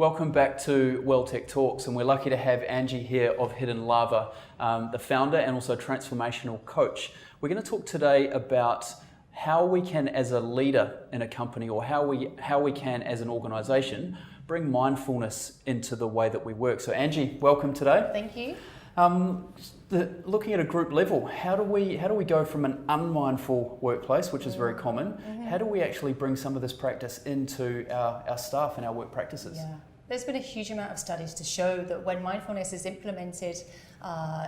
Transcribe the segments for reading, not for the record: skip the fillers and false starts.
Welcome back to WellTech Talks, and we're lucky to have Angie here of Hidden Lava, the founder and also transformational coach. We're going to talk today about how we can, as a leader in a company, or how we can, as an organisation, bring mindfulness into the way that we work. So Angie, welcome today. Thank you. Looking at a group level, how do we go from an unmindful workplace, which is very common, how do we actually bring some of this practice into our staff and our work practices? Yeah. There's been a huge amount of studies to show that when mindfulness is implemented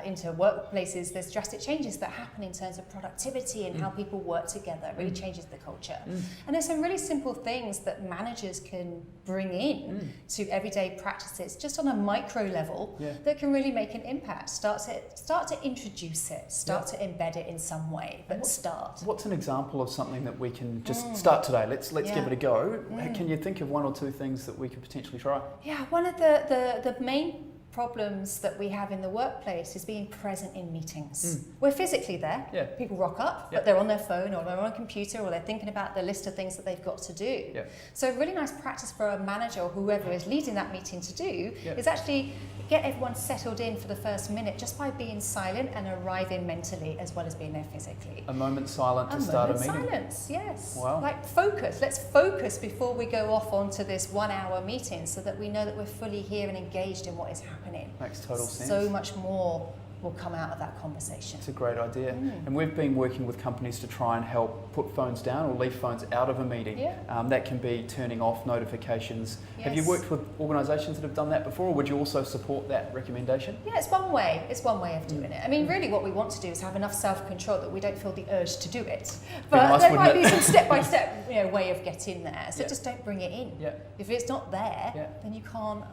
into workplaces, there's drastic changes that happen in terms of productivity and how people work together. It really changes the culture. And there's some really simple things that managers can bring in to everyday practices, just on a micro level, that can really make an impact. Start to introduce it, start to embed it in some way, but start. What's an example of something that we can just start today? Let's give it a go. Can you think of one or two things that we could potentially try? Yeah, one of the main problems that we have in the workplace is being present in meetings. We're physically there. People rock up, but they're on their phone or they're on a computer or they're thinking about the list of things that they've got to do. So a really nice practice for a manager or whoever is leading that meeting to do is actually get everyone settled in for the first minute just by being silent and arriving mentally as well as being there physically. A moment silent to start a meeting. Silence, yes. Wow. Like focus. Let's focus before we go off onto this 1 hour meeting so that we know that we're fully here and engaged in what is happening. Makes total sense. So much more will come out of that conversation. It's a great idea. And we've been working with companies to try and help put phones down or leave phones out of a meeting. That can be turning off notifications. Have you worked with organisations that have done that before, or would you also support that recommendation? Yeah, it's one way. It's one way of doing it. I mean, really what we want to do is have enough self-control that we don't feel the urge to do it. But nice, there might be some step-by-step way of getting there. So just don't bring it in. If it's not there, then you can't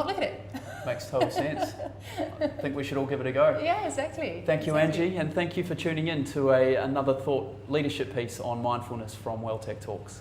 look at it. Makes total sense. I think we should all give it a go. Yeah, exactly. Thank you, Angie, and thank you for tuning in to another thought leadership piece on mindfulness from WellTech Talks.